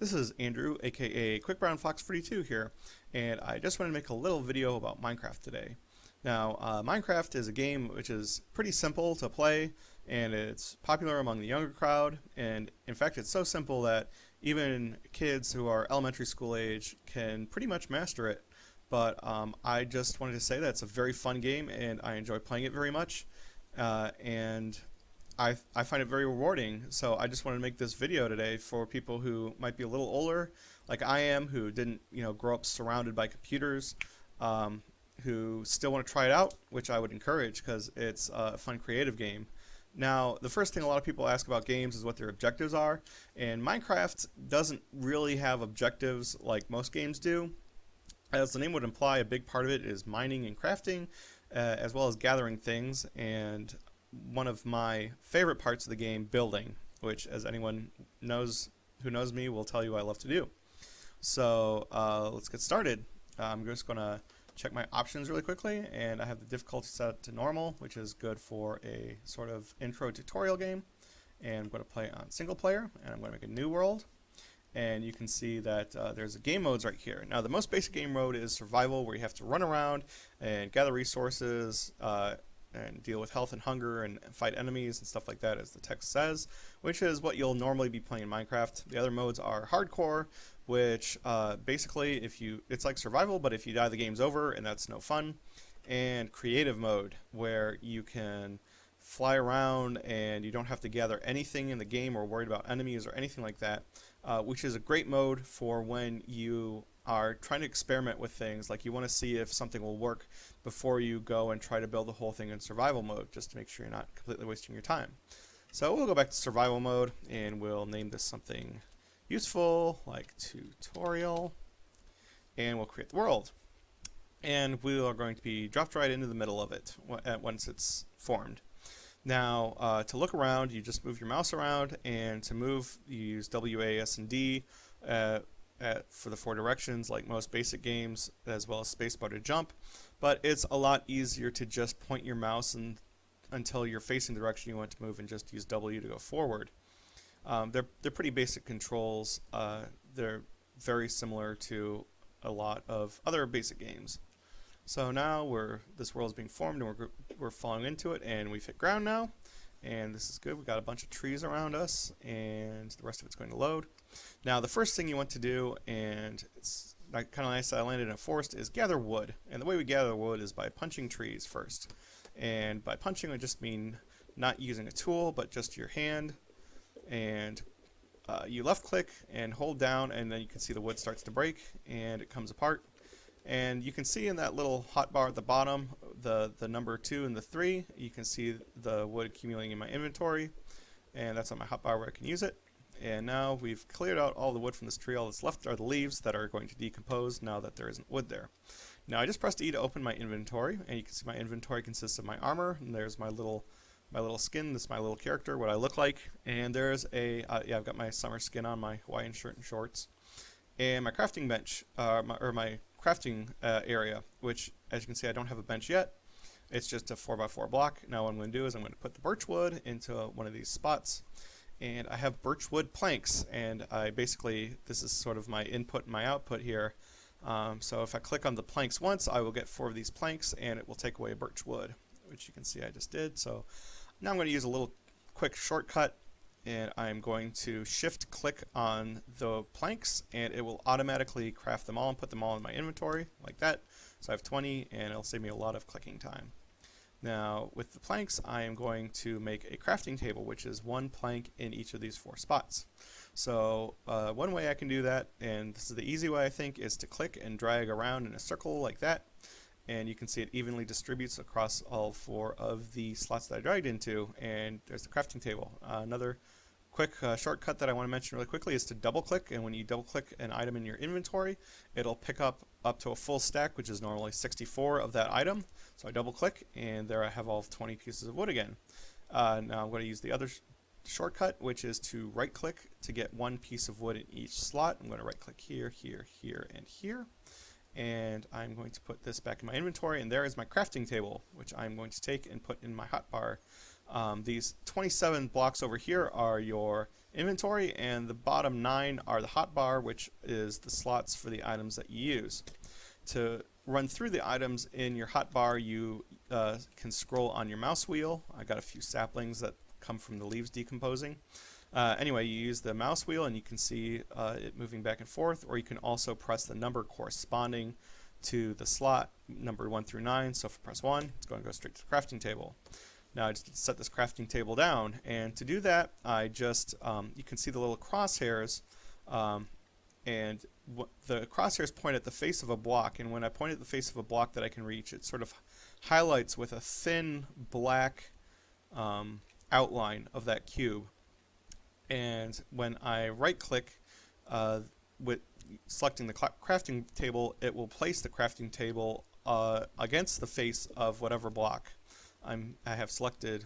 This is Andrew, aka Quick Brown Fox 42 here, and I just wanted to make a little video about Minecraft today. Now, Minecraft is a game which is pretty simple to play, and it's popular among the younger crowd, and in fact it's so simple that even kids who are elementary school age can pretty much master it. But I just wanted to say that it's a very fun game, and I enjoy playing it very much, and I find it very rewarding. So I just wanted to make this video today for people who might be a little older, like I am, who didn't, grow up surrounded by computers, who still want to try it out, which I would encourage because it's a fun, creative game. Now, the first thing a lot of people ask about games is what their objectives are, and Minecraft doesn't really have objectives like most games do. As the name would imply, a big part of it is mining and crafting, as well as gathering things, and one of my favorite parts of the game, building, which, as anyone knows who knows me, will tell you I love to do. So let's get started. I'm just going to check my options really quickly, and I have the difficulty set to normal, which is good for a sort of intro tutorial game. And I'm going to play on single player, and I'm going to make a new world. And you can see that there's game modes right here. Now, the most basic game mode is survival, where you have to run around and gather resources, and deal with health and hunger and fight enemies and stuff like that, as the text says, which is what you'll normally be playing in Minecraft. The other modes are hardcore, which basically it's like survival, but if you die the game's over and that's no fun, and creative mode, where you can fly around and you don't have to gather anything in the game or worried about enemies or anything like that, which is a great mode for when you are trying to experiment with things, like you want to see if something will work before you go and try to build the whole thing in survival mode, just to make sure you're not completely wasting your time. So we'll go back to survival mode, and we'll name this something useful, like tutorial, and we'll create the world. And we are going to be dropped right into the middle of it once it's formed. Now, to look around, you just move your mouse around, and to move, you use W, A, S, and D for the 4 directions, like most basic games, as well as spacebar to jump. But it's a lot easier to just point your mouse until you're facing the direction you want to move, and just use W to go forward. They're pretty basic controls. They're very similar to a lot of other basic games. So now this world is being formed, and we're falling into it, and we've hit ground now, and this is good. We've got a bunch of trees around us, and the rest of it's going to load. Now, the first thing you want to do, and it's kind of nice that I landed in a forest, is gather wood. And the way we gather wood is by punching trees first. And by punching, I just mean not using a tool, but just your hand. And you left click and hold down, and then you can see the wood starts to break and it comes apart. And you can see in that little hotbar at the bottom, the number 2 and the 3. You can see the wood accumulating in my inventory, and that's on my hotbar where I can use it. And now we've cleared out all the wood from this tree. All that's left are the leaves that are going to decompose now that there isn't wood there. Now I just pressed E to open my inventory, and you can see my inventory consists of my armor, and there's my little skin. This is my little character, what I look like. And there's I've got my summer skin on, my Hawaiian shirt and shorts. And my crafting bench, my crafting area, which, as you can see, I don't have a bench yet. It's just a 4x4 block. Now what I'm going to do is I'm going to put the birch wood into one of these spots. And I have birchwood planks, and this is sort of my input and my output here. So if I click on the planks once, I will get 4 of these planks, and it will take away birchwood, which you can see I just did. So now I'm going to use a little quick shortcut, and I'm going to shift click on the planks, and it will automatically craft them all and put them all in my inventory like that. So I have 20, and it'll save me a lot of clicking time. Now, with the planks, I am going to make a crafting table, which is 1 plank in each of these 4 spots. So one way I can do that, and this is the easy way I think, is to click and drag around in a circle like that. And you can see it evenly distributes across all 4 of the slots that I dragged into, and there's the crafting table. Another quick shortcut that I want to mention really quickly is to double click, and when you double click an item in your inventory, it'll pick up to a full stack, which is normally 64 of that item. So I double click, and there I have all 20 pieces of wood again. Now I'm going to use the other shortcut, which is to right click to get 1 piece of wood in each slot. I'm going to right click here, here, here, and here. and I'm going to put this back in my inventory, and there is my crafting table, which I'm going to take and put in my hotbar. These 27 blocks over here are your inventory, and the bottom 9 are the hotbar, which is the slots for the items that you use. To run through the items in your hotbar, you can scroll on your mouse wheel. I got a few saplings that come from the leaves decomposing. Anyway, you use the mouse wheel and you can see it moving back and forth, or you can also press the number corresponding to the slot, number 1 through 9. So if I press 1, it's going to go straight to the crafting table. Now I just set this crafting table down, and to do that, I just, you can see the little crosshairs, and the crosshairs point at the face of a block, and when I point at the face of a block that I can reach, it sort of highlights with a thin black outline of that cube. And when I right click with selecting the crafting table, it will place the crafting table against the face of whatever block I have selected,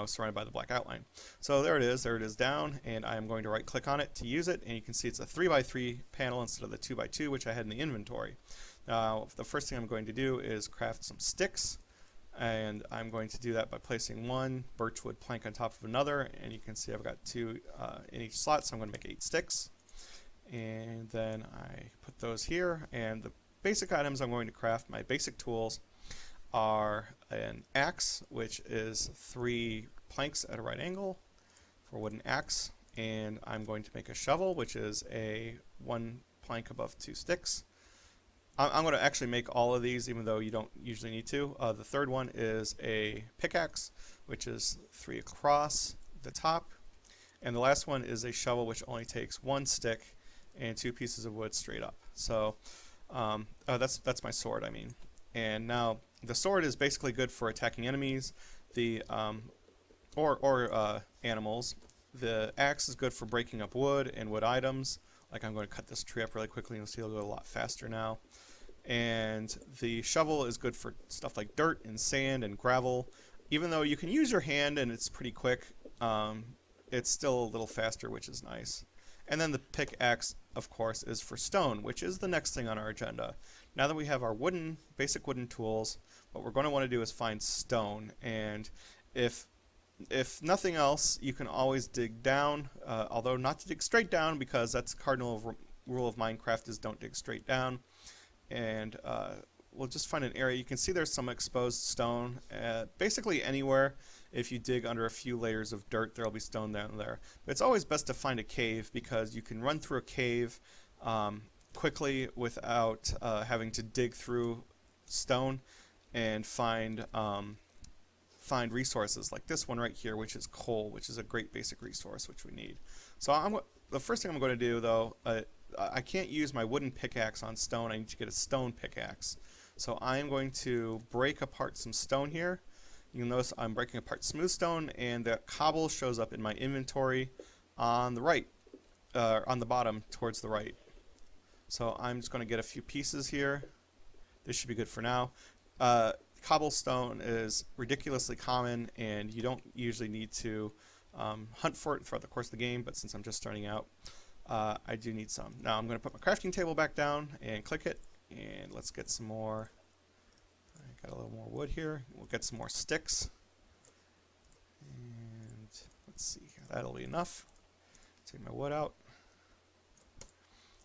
surrounded by the black outline. So there it is down, and I am going to right click on it to use it, and you can see it's a 3x3 panel instead of the 2x2 which I had in the inventory. Now the first thing I'm going to do is craft some sticks, and I'm going to do that by placing one birchwood plank on top of another, and you can see I've got 2 in each slot, so I'm going to make 8 sticks, and then I put those here. And the basic items I'm going to craft, my basic tools, are an axe, which is 3 planks at a right angle for a wooden axe, and I'm going to make a shovel, which is a 1 plank above 2 sticks. I'm going to actually make all of these, even though you don't usually need to. The third one is a pickaxe, which is 3 across the top, and the last one is a shovel, which only takes 1 stick and 2 pieces of wood straight up. So that's my sword, I mean. And now the sword is basically good for attacking enemies, or animals. The axe is good for breaking up wood and wood items. Like, I'm going to cut this tree up really quickly, and you'll see it'll go a lot faster now. And the shovel is good for stuff like dirt and sand and gravel. Even though you can use your hand and it's pretty quick, it's still a little faster, which is nice. And then the pickaxe, of course, is for stone, which is the next thing on our agenda. Now that we have our basic wooden tools, what we're going to want to do is find stone. And if nothing else, you can always dig down, although not to dig straight down, because that's the cardinal rule of Minecraft is don't dig straight down. And we'll just find an area. You can see there's some exposed stone. Basically anywhere, if you dig under a few layers of dirt, there'll be stone down there. But it's always best to find a cave, because you can run through a cave quickly without having to dig through stone and find resources like this one right here, which is coal, which is a great basic resource which we need. So the first thing I'm going to do, though, I can't use my wooden pickaxe on stone. I need to get a stone pickaxe. So I'm going to break apart some stone here. You can notice I'm breaking apart smooth stone, and the cobble shows up in my inventory on the right, on the bottom towards the right. So I'm just going to get a few pieces here. This should be good for now. Cobblestone is ridiculously common, and you don't usually need to hunt for it throughout the course of the game, but since I'm just starting out, I do need some. Now I'm going to put my crafting table back down and click it, and let's get some more. I got a little more wood here. We'll get some more sticks, and let's see, that'll be enough. Take my wood out.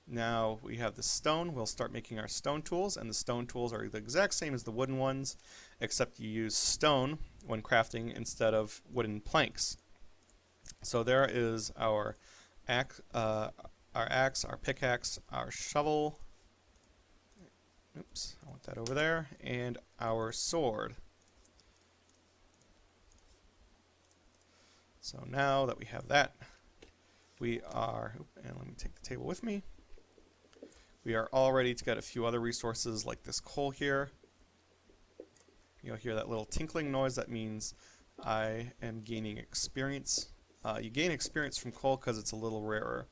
Now we have the stone. We'll start making our stone tools, and the stone tools are the exact same as the wooden ones, except you use stone when crafting instead of wooden planks. So there is our axe, our pickaxe, our shovel. Oops, I want that over there, and our sword. So now that we have that, we are, and let me take the table with me. We are all ready to get a few other resources like this coal here. You'll hear that little tinkling noise. That means I am gaining experience. You gain experience from coal because it's a little rarer.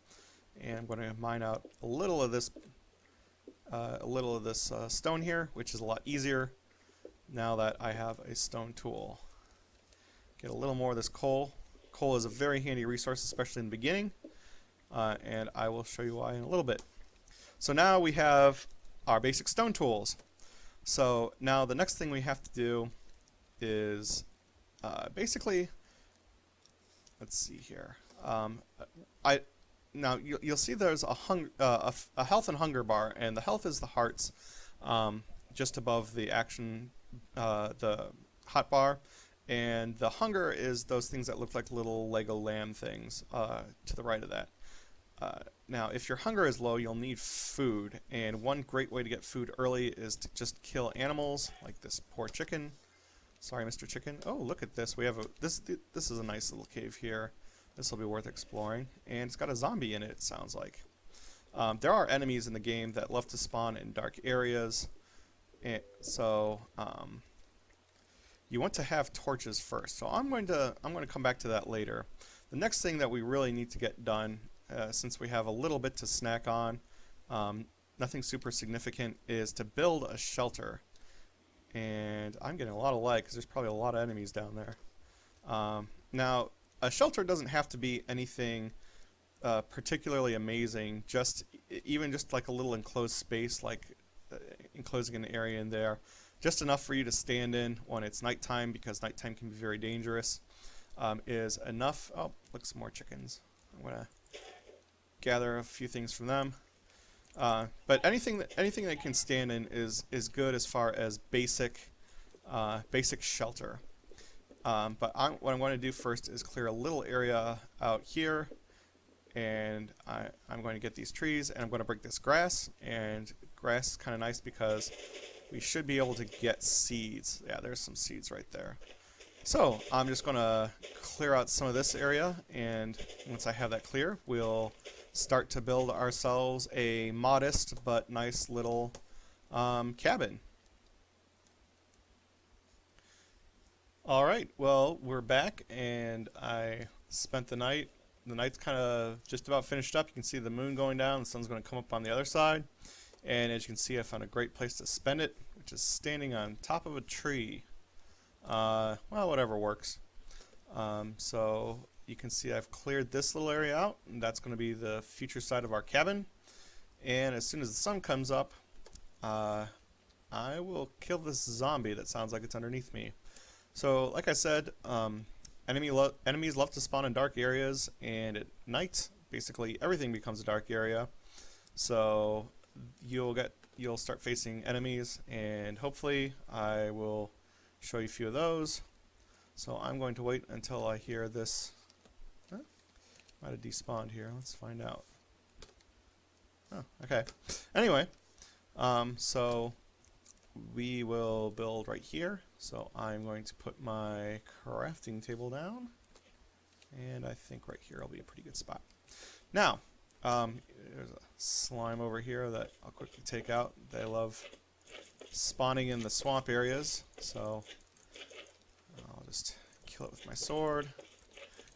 And I'm going to mine out a little of this stone here, which is a lot easier now that I have a stone tool. Get a little more of this coal. Coal is a very handy resource, especially in the beginning, and I will show you why in a little bit. So now we have our basic stone tools. So now the next thing we have to do is basically, let's see here. Now you'll see there's a health and hunger bar, and the health is the hearts, just above the action, the hot bar, and the hunger is those things that look like little Lego lamb things to the right of that. Now, if your hunger is low, you'll need food, and one great way to get food early is to just kill animals, like this poor chicken. Sorry, Mr. Chicken. Oh, look at this. We have this is a nice little cave here. This will be worth exploring, and it's got a zombie in it, it sounds like. There are enemies in the game that love to spawn in dark areas, and so you want to have torches first. So I'm going to come back to that later. The next thing that we really need to get done, since we have a little bit to snack on, nothing super significant, is to build a shelter. And I'm getting a lot of lag because there's probably a lot of enemies down there. Now, a shelter doesn't have to be anything particularly amazing. Even just like a little enclosed space, like enclosing an area in there, just enough for you to stand in when it's nighttime, because nighttime can be very dangerous, is enough. Oh, look, some more chickens. I'm gonna gather a few things from them. But anything that can stand in is good as far as basic shelter. But what I'm going to do first is clear a little area out here, and I'm going to get these trees, and I'm going to break this grass. And grass is kind of nice because we should be able to get seeds. Yeah, there's some seeds right there. So I'm just going to clear out some of this area, and once I have that clear, we'll start to build ourselves a modest but nice little cabin. Alright, well, we're back, and I spent the night. The night's kind of just about finished up. You can see the moon going down, the sun's going to come up on the other side. And as you can see, I found a great place to spend it, which is standing on top of a tree. Well, whatever works. So you can see I've cleared this little area out, and that's going to be the future side of our cabin. And as soon as the sun comes up, I will kill this zombie that sounds like it's underneath me. So, like I said, enemies love to spawn in dark areas, and at night, basically everything becomes a dark area. So you'll start facing enemies, and hopefully I will show you a few of those. So I'm going to wait until I hear this. Might have despawned here. Let's find out. Oh, okay. Anyway, so we will build right here. So I'm going to put my crafting table down, and I think right here will be a pretty good spot. Now, there's a slime over here that I'll quickly take out. They love spawning in the swamp areas, so I'll just kill it with my sword.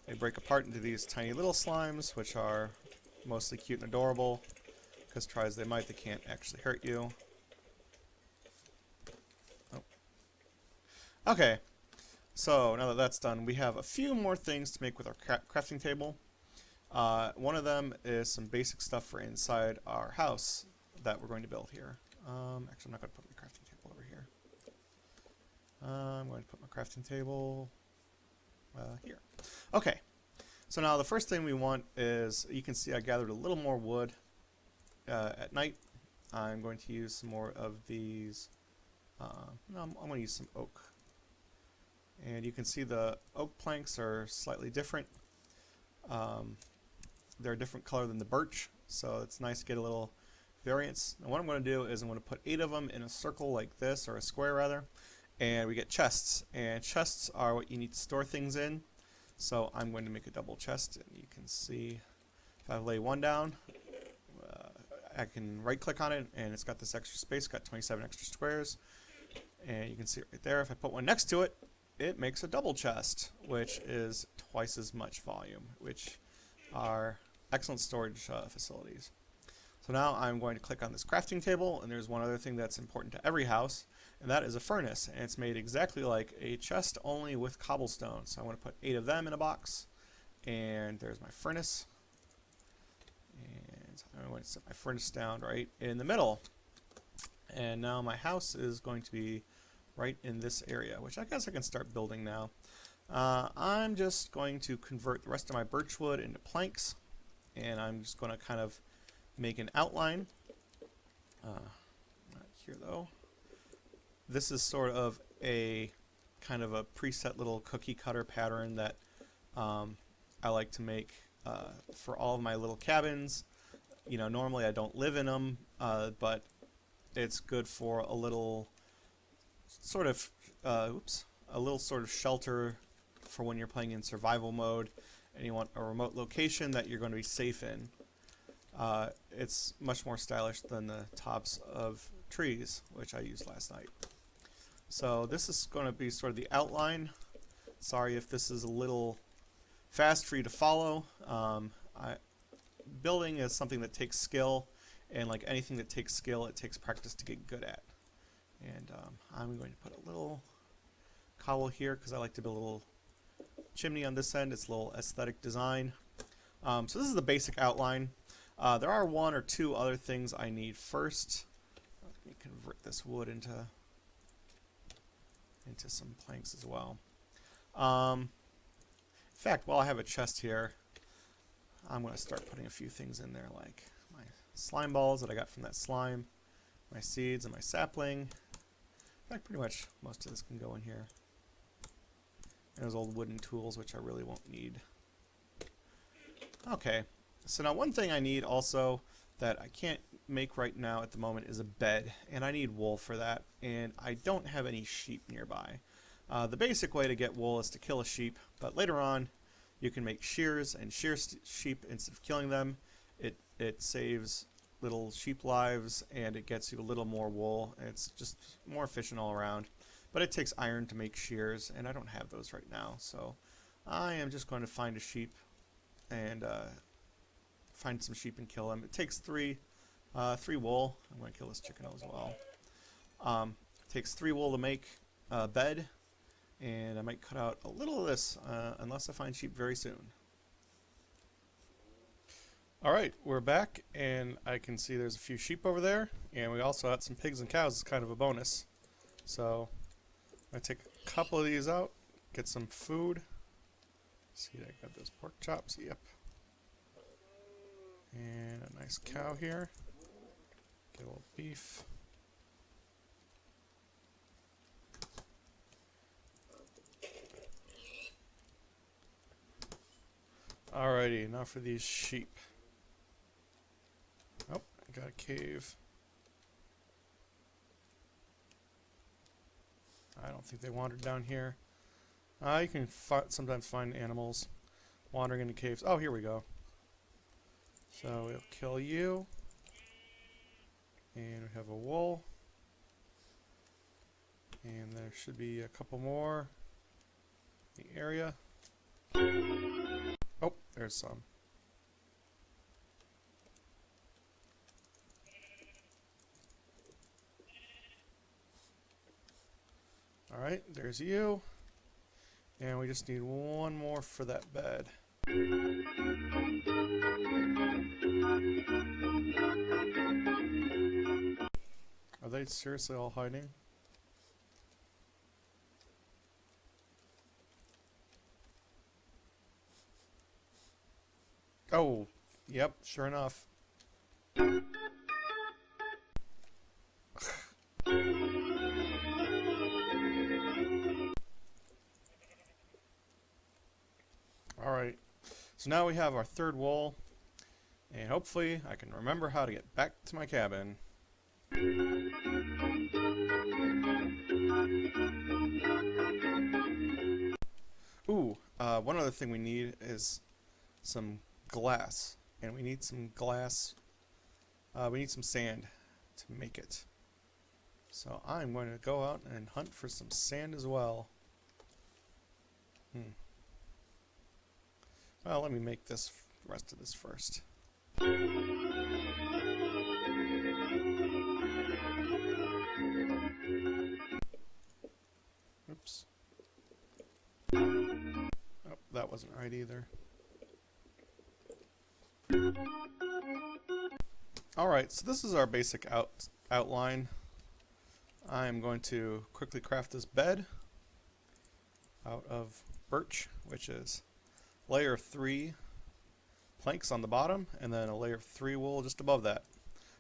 They break apart into these tiny little slimes, which are mostly cute and adorable, because try as they might, they can't actually hurt you. Oh. Okay, so now that that's done, we have a few more things to make with our crafting table. One of them is some basic stuff for inside our house that we're going to build here. Actually, I'm not going to put my crafting table over here. I'm going to put my crafting table here. Okay, so now the first thing we want is, you can see I gathered a little more wood at night. I'm going to use some more of these. No, I'm going to use some oak. And you can see the oak planks are slightly different. They're a different color than the birch, so it's nice to get a little variance. And what I'm going to do is I'm going to put 8 of them in a circle like this, or a square rather, and we get chests. And chests are what you need to store things in. So I'm going to make a double chest, and you can see if I lay one down, I can right click on it, and it's got this extra space, got 27 extra squares. And you can see it right there. If I put one next to it, it makes a double chest, which is twice as much volume, which are excellent storage facilities. So now I'm going to click on this crafting table, and there's one other thing that's important to every house, and that is a furnace. And it's made exactly like a chest, only with cobblestone. So I want to put 8 of them in a box, and there's my furnace. And I'm going to set my furnace down right in the middle. And now my house is going to be right in this area, which I guess I can start building now. I'm just going to convert the rest of my birch wood into planks, and I'm just going to kind of make an outline. Not here though. This is sort of a kind of a preset little cookie cutter pattern that I like to make for all of my little cabins. You know, normally I don't live in them, but it's good for a little sort of shelter for when you're playing in survival mode and you want a remote location that you're going to be safe in. It's much more stylish than the tops of trees, which I used last night. So this is going to be sort of the outline. Sorry if this is a little fast for you to follow. Building is something that takes skill, and like anything that takes skill, it takes practice to get good at. And I'm going to put a little cobble here because I like to build a little chimney on this end. It's a little aesthetic design. So this is the basic outline. There are one or two other things I need first. Let me convert this wood into some planks as well. In fact, while I have a chest here, I'm going to start putting a few things in there, like my slime balls that I got from that slime, my seeds, and my sapling. In fact, pretty much most of this can go in here. And those old wooden tools, which I really won't need. Okay, so now one thing I need also that I can't make right now at the moment is a bed, and I need wool for that, and I don't have any sheep nearby. The basic way to get wool is to kill a sheep, but later on you can make shears and shear sheep instead of killing them. It saves little sheep lives and it gets you a little more wool. It's just more efficient all around, but it takes iron to make shears, and I don't have those right now, so I am just going to find a sheep and find some sheep and kill them. It takes three wool. I'm going to kill this chicken as well. It takes 3 wool to make a bed, and I might cut out a little of this unless I find sheep very soon. Alright, we're back, and I can see there's a few sheep over there, and we also got some pigs and cows as kind of a bonus. So I take a couple of these out, get some food. See, I got those pork chops, yep. And a nice cow here. Get a little beef. Alrighty, now for these sheep. Oh, I got a cave. I don't think they wandered down here. You can sometimes find animals wandering into caves. Oh, here we go. So we'll kill you. And we have a wool. And there should be a couple more in the area. Oh, there's some. Alright, there's you. And we just need one more for that bed. Are they seriously all hiding? Oh, yep, sure enough. Alright, so now we have our 3rd wool, and hopefully I can remember how to get back to my cabin. Ooh, one other thing we need is some glass, and we need some glass, we need some sand to make it. So I'm going to go out and hunt for some sand as well. Well, let me make the rest of this first. Oops. Oh, that wasn't right either. Alright, so this is our basic outline. I'm going to quickly craft this bed out of birch, which is layer 3 planks on the bottom and then a layer of 3 wool just above that.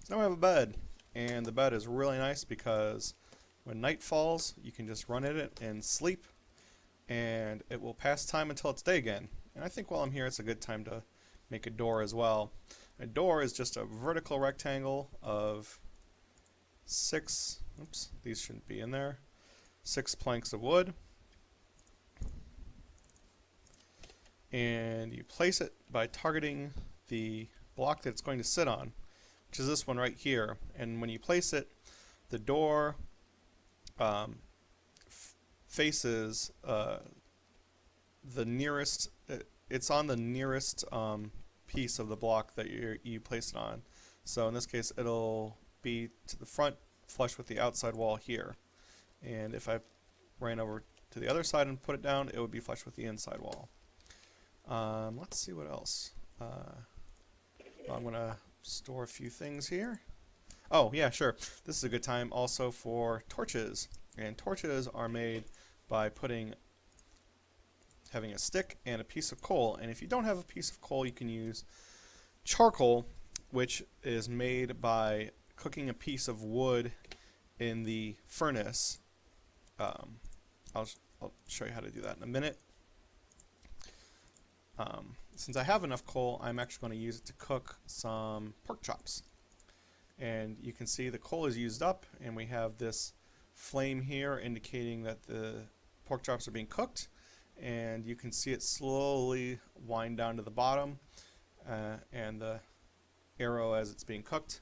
So now we have a bed, and the bed is really nice because when night falls you can just run in it and sleep, and it will pass time until it's day again. And I think while I'm here it's a good time to make a door as well. A door is just a vertical rectangle of 6, oops, these shouldn't be in there, 6 planks of wood. And you place it by targeting the block that it's going to sit on, which is this one right here. And when you place it, the door faces the nearest, it's on the nearest piece of the block that you place it on. So in this case it'll be to the front, flush with the outside wall here. And if I ran over to the other side and put it down, it would be flush with the inside wall. Let's see what else. I'm going to store a few things here. Oh, yeah, sure. This is a good time also for torches. And torches are made by having a stick and a piece of coal. And if you don't have a piece of coal, you can use charcoal, which is made by cooking a piece of wood in the furnace. I'll show you how to do that in a minute. Since I have enough coal, I'm actually going to use it to cook some pork chops. And you can see the coal is used up, and we have this flame here indicating that the pork chops are being cooked. And you can see it slowly wind down to the bottom, and the arrow as it's being cooked.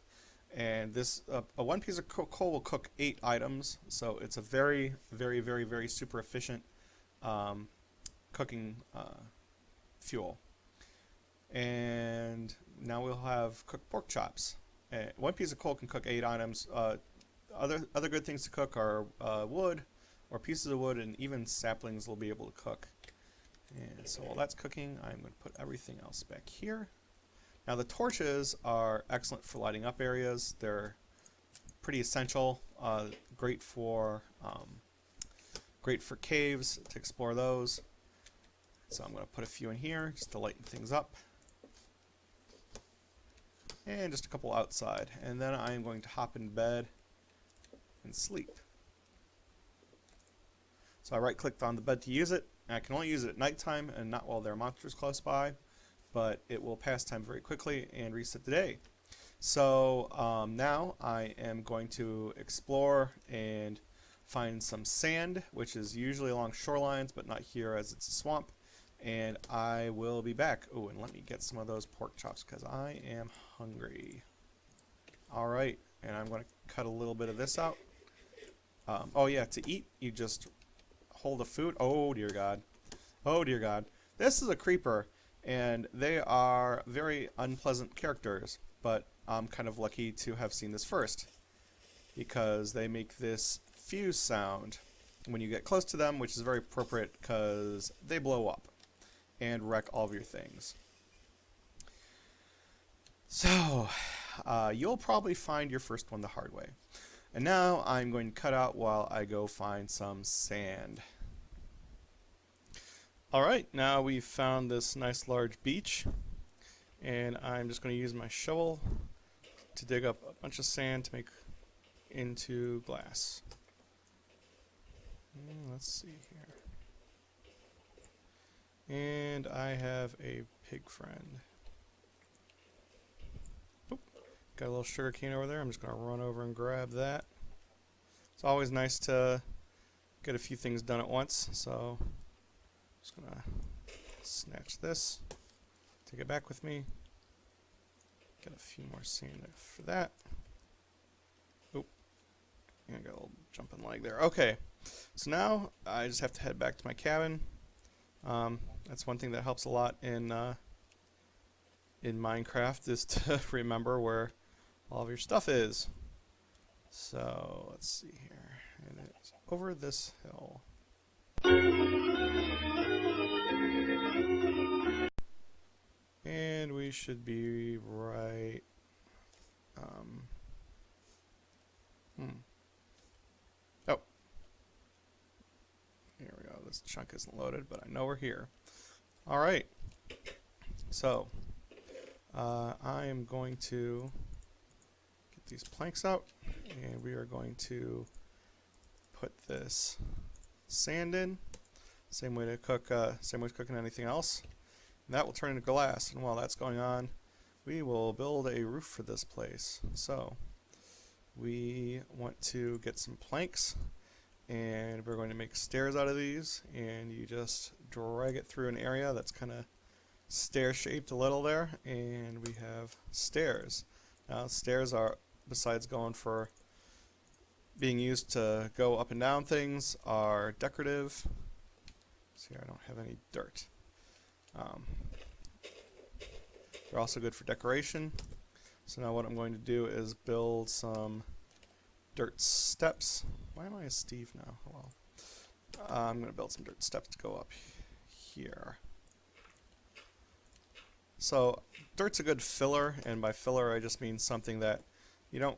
And this one piece of coal will cook 8 items, so it's a very, very, very, very super efficient cooking fuel. And now we'll have cooked pork chops. One piece of coal can cook 8 items. Other good things to cook are wood, or pieces of wood, and even saplings will be able to cook. And so while that's cooking, I'm going to put everything else back here. Now the torches are excellent for lighting up areas. They're pretty essential. Great for caves, to explore those. So I'm going to put a few in here just to lighten things up. And just a couple outside. And then I'm going to hop in bed and sleep. So I right-clicked on the bed to use it. I can only use it at nighttime and not while there are monsters close by, but it will pass time very quickly and reset the day. So now I am going to explore and find some sand, which is usually along shorelines, but not here as it's a swamp. And I will be back. Oh, and let me get some of those pork chops because I am hungry. Alright, and I'm going to cut a little bit of this out. Oh yeah, to eat, you just hold a food. Oh dear God. Oh dear God. This is a creeper, and they are very unpleasant characters, but I'm kind of lucky to have seen this first, because they make this fuse sound when you get close to them, which is very appropriate because they blow up and wreck all of your things. So, you'll probably find your first one the hard way. And now I'm going to cut out while I go find some sand. Alright, now we've found this nice large beach, and I'm just going to use my shovel to dig up a bunch of sand to make into glass. Let's see here. And I have a pig friend. Oop, got a little sugar cane over there. I'm just going to run over and grab that. It's always nice to get a few things done at once, so I'm just going to snatch this, take it back with me, get a few more sand for that. Oop, I got a little jumping leg there. Okay, so now I just have to head back to my cabin. That's one thing that helps a lot in Minecraft, is to remember where all of your stuff is. So let's see here, and it's over this hill. And we should be right. this chunk isn't loaded, but I know we're here. Alright, so I am going to get these planks out, and we are going to put this sand in. Same way to cook, same way as cooking anything else. And that will turn into glass. And while that's going on, we will build a roof for this place. So we want to get some planks, and we're going to make stairs out of these. And you just drag it through an area that's kind of stair-shaped a little there, and we have stairs. Now, stairs are, besides going for being used to go up and down things, are decorative. See, I don't have any dirt. They're also good for decoration. So now what I'm going to do is build some dirt steps. Why am I a Steve now? Oh, well. I'm going to build some dirt steps to go up here. So dirt's a good filler, and by filler I just mean something that you're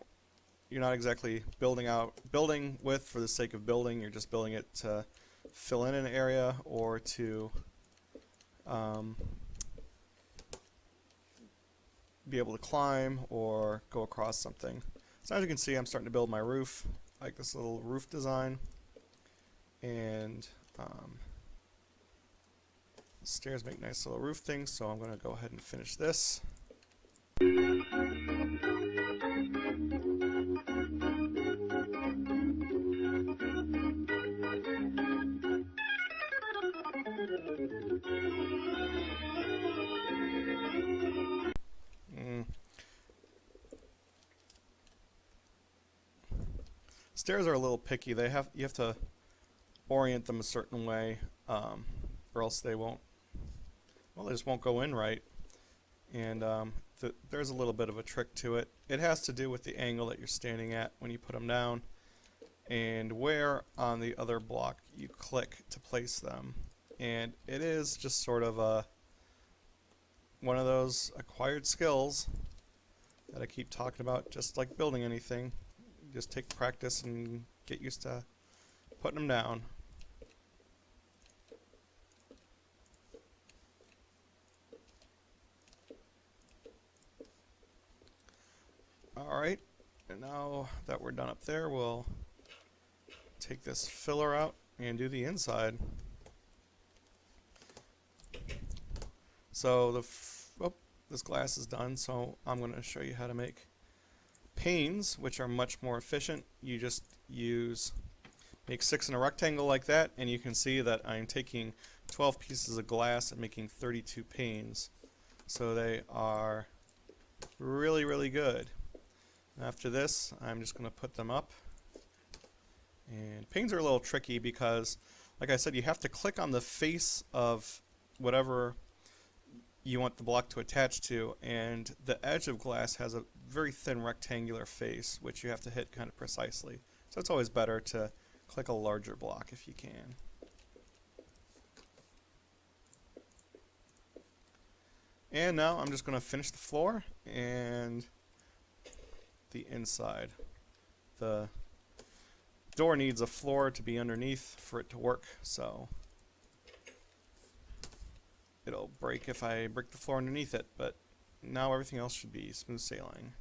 not exactly building with for the sake of building. You're just building it to fill in an area or to be able to climb or go across something. So as you can see, I'm starting to build my roof, like this little roof design, and stairs make nice little roof things, so I'm going to go ahead and finish this. Stairs are a little picky. You have to orient them a certain way, or else they won't. Well, they just won't go in right. And there's a little bit of a trick to it. It has to do with the angle that you're standing at when you put them down, and where on the other block you click to place them. And it is just sort of one of those acquired skills that I keep talking about, just like building anything. Just take practice and get used to putting them down. Alright, and now that we're done up there, we'll take this filler out and do the inside. So this glass is done, so I'm going to show you how to make panes, which are much more efficient. You just make 6 in a rectangle like that, and you can see that I'm taking 12 pieces of glass and making 32 panes. So they are really, really good. After this, I'm just going to put them up. And panes are a little tricky because, like I said, you have to click on the face of whatever you want the block to attach to, and the edge of glass has a very thin rectangular face, which you have to hit kind of precisely. So it's always better to click a larger block if you can. And now I'm just going to finish the floor and the inside. The door needs a floor to be underneath for it to work, so it'll break if I break the floor underneath it, but now everything else should be smooth sailing.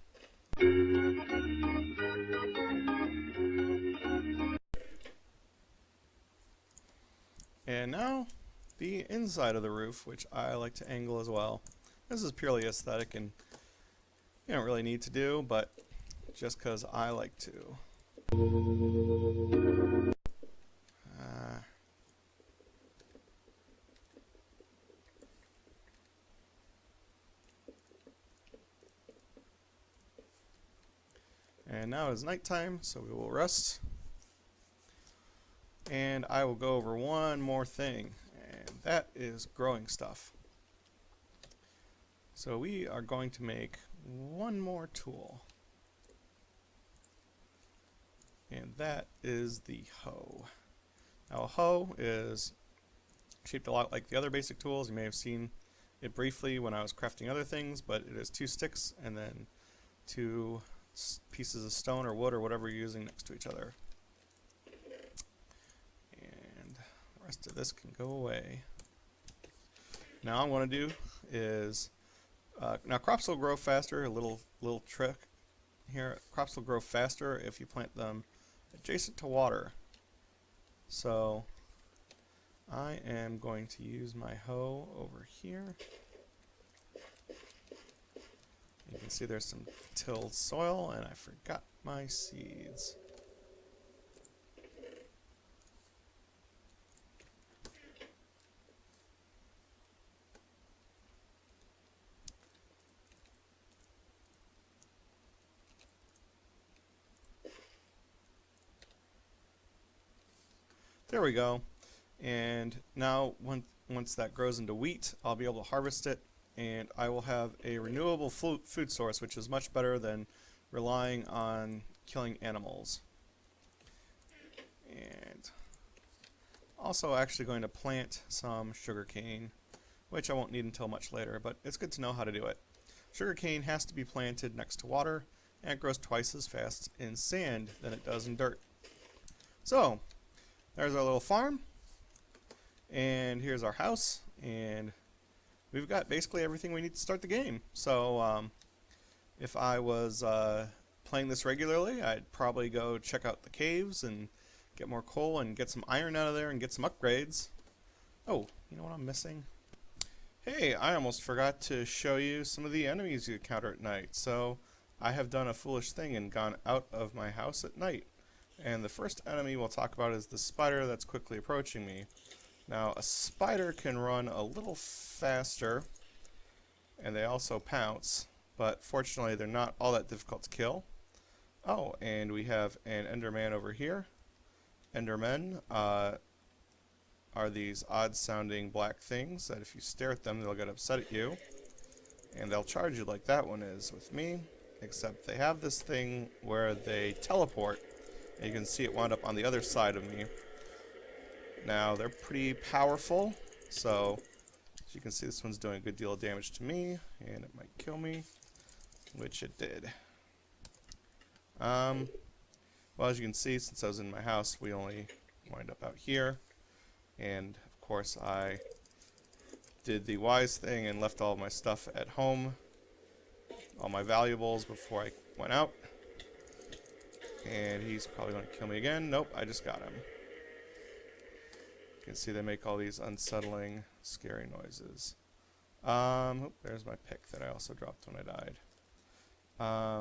And now the inside of the roof, which I like to angle as well. This is purely aesthetic, and you don't really need to do, but just because I like to. And now it's nighttime, so we will rest. And I will go over one more thing, and that is growing stuff. So we are going to make one more tool. And that is the hoe. Now a hoe is shaped a lot like the other basic tools. You may have seen it briefly when I was crafting other things, but it is 2 sticks and then 2 pieces of stone or wood or whatever you're using next to each other. And rest of this can go away. Now I'm going to do is now crops will grow faster. A little trick here: crops will grow faster if you plant them adjacent to water. So I am going to use my hoe over here. You can see there's some tilled soil, and I forgot my seeds. There we go. And now once that grows into wheat, I'll be able to harvest it, and I will have a renewable food source, which is much better than relying on killing animals. And also actually going to plant some sugarcane, which I won't need until much later, but it's good to know how to do it. Sugarcane has to be planted next to water, and it grows twice as fast in sand than it does in dirt. So there's our little farm, and here's our house, and we've got basically everything we need to start the game. So if I was playing this regularly, I'd probably go check out the caves and get more coal and get some iron out of there and get some upgrades. Oh, you know what I'm missing? Hey, I almost forgot to show you some of the enemies you encounter at night. So I have done a foolish thing and gone out of my house at night. And the first enemy we'll talk about is the spider that's quickly approaching me. Now, a spider can run a little faster, and they also pounce, but fortunately they're not all that difficult to kill. Oh, and we have an Enderman over here. Endermen are these odd-sounding black things that if you stare at them, they'll get upset at you, and they'll charge you like that one is with me, except they have this thing where they teleport. And you can see it wound up on the other side of me. Now, they're pretty powerful, so as you can see, this one's doing a good deal of damage to me, and it might kill me, which it did. Well, as you can see, since I was in my house, we only wind up out here, and of course I did the wise thing and left all my stuff at home, all my valuables, before I went out. And he's probably going to kill me again. Nope, I just got him. You can see they make all these unsettling, scary noises. Oh, there's my pick that I also dropped when I died.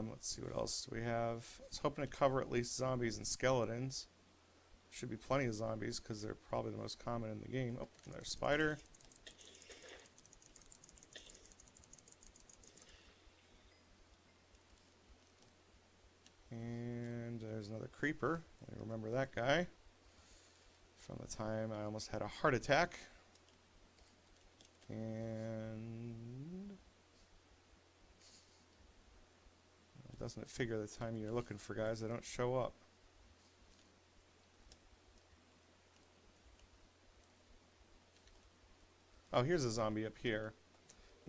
Let's see, what else do we have? I was hoping to cover at least zombies and skeletons. Should be plenty of zombies, because they're probably the most common in the game. Oh, another spider. And there's another creeper. I remember that guy from the time I almost had a heart attack. And doesn't it figure the time you're looking for guys that don't show up? Oh, here's a zombie up here.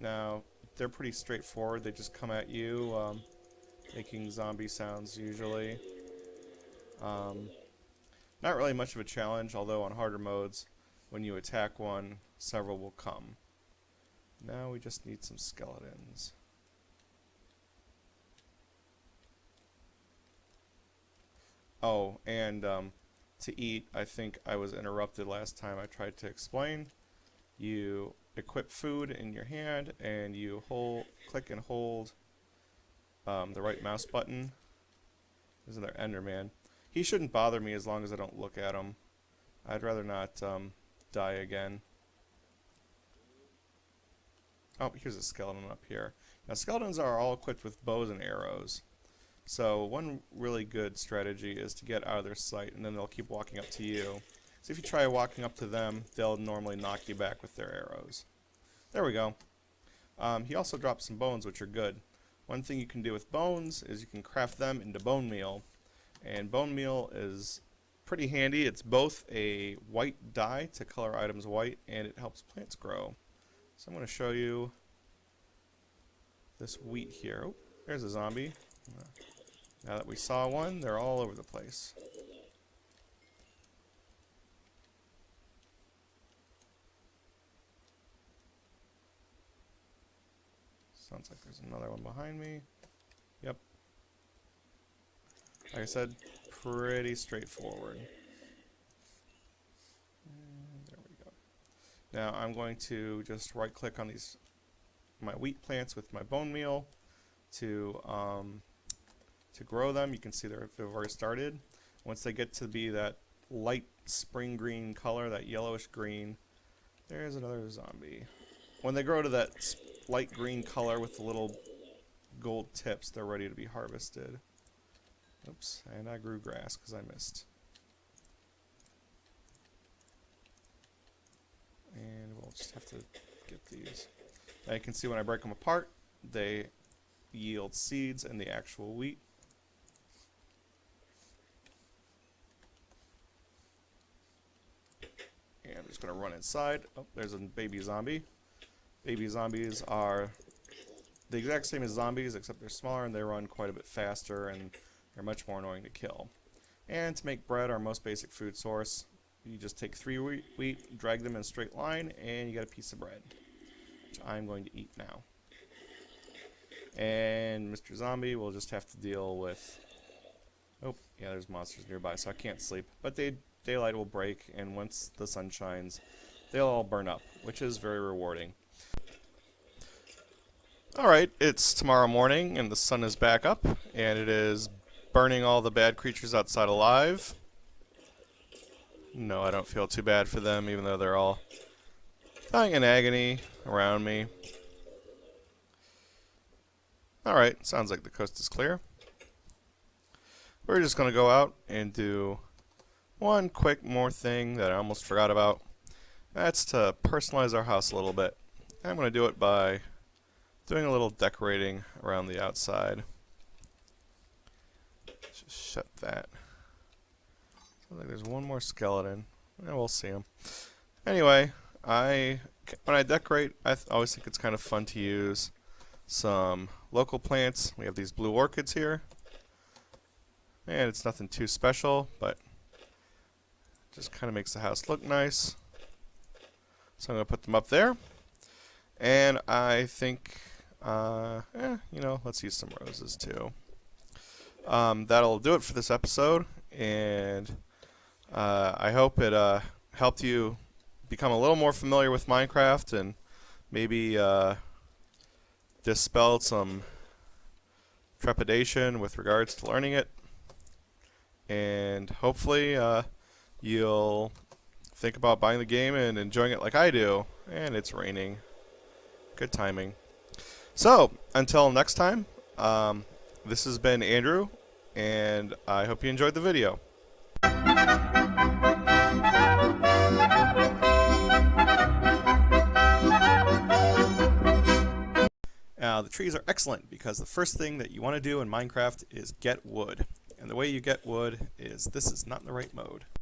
Now, they're pretty straightforward. They just come at you, making zombie sounds usually. Not really much of a challenge, although on harder modes, when you attack one, several will come. Now we just need some skeletons. Oh, and to eat, I think I was interrupted last time I tried to explain. You equip food in your hand, and you click and hold the right mouse button. There's another Enderman. He shouldn't bother me as long as I don't look at him. I'd rather not die again. Oh, here's a skeleton up here. Now, skeletons are all equipped with bows and arrows. So one really good strategy is to get out of their sight, and then they'll keep walking up to you. So if you try walking up to them, they'll normally knock you back with their arrows. There we go. He also dropped some bones, which are good. One thing you can do with bones is you can craft them into bone meal. And bone meal is pretty handy. It's both a white dye to color items white, and it helps plants grow. So I'm going to show you this wheat here. Oh, there's a zombie. Now that we saw one, they're all over the place. Sounds like there's another one behind me. Yep. Like I said, pretty straightforward. And there we go. Now I'm going to just right click on my wheat plants with my bone meal to grow them. You can see they've already started. Once they get to be that light spring green color, that yellowish green, there's another zombie. When they grow to that light green color with the little gold tips, they're ready to be harvested. Oops, and I grew grass because I missed. And we'll just have to get these. Now you can see when I break them apart, they yield seeds and the actual wheat. And I'm just going to run inside. Oh, there's a baby zombie. Baby zombies are the exact same as zombies, except they're smaller and they run quite a bit faster and they're much more annoying to kill. And to make bread, our most basic food source, you just take 3 wheat, drag them in a straight line, and you get a piece of bread, which I'm going to eat now. And Mr. Zombie will just have to deal with... Oh, yeah, there's monsters nearby, so I can't sleep. But daylight will break, and once the sun shines, they'll all burn up, which is very rewarding. Alright, it's tomorrow morning, and the sun is back up, and it is burning all the bad creatures outside alive. No, I don't feel too bad for them, even though they're all dying in agony around me. Alright, sounds like the coast is clear. We're just going to go out and do one quick more thing that I almost forgot about. That's to personalize our house a little bit. I'm going to do it by doing a little decorating around the outside. Just shut that. Sounds like there's one more skeleton. Yeah, we'll see him. Anyway, when I decorate, I always think it's kind of fun to use some local plants. We have these blue orchids here. And it's nothing too special, but just kind of makes the house look nice. So I'm going to put them up there. And I think, let's use some roses too. That'll do it for this episode. And I hope it helped you become a little more familiar with Minecraft and maybe dispelled some trepidation with regards to learning it. And hopefully you'll think about buying the game and enjoying it like I do. And it's raining. Good timing. So, until next time, this has been Andrew, and I hope you enjoyed the video. The trees are excellent because the first thing that you want to do in Minecraft is get wood. And the way you get wood is this is not in the right mode.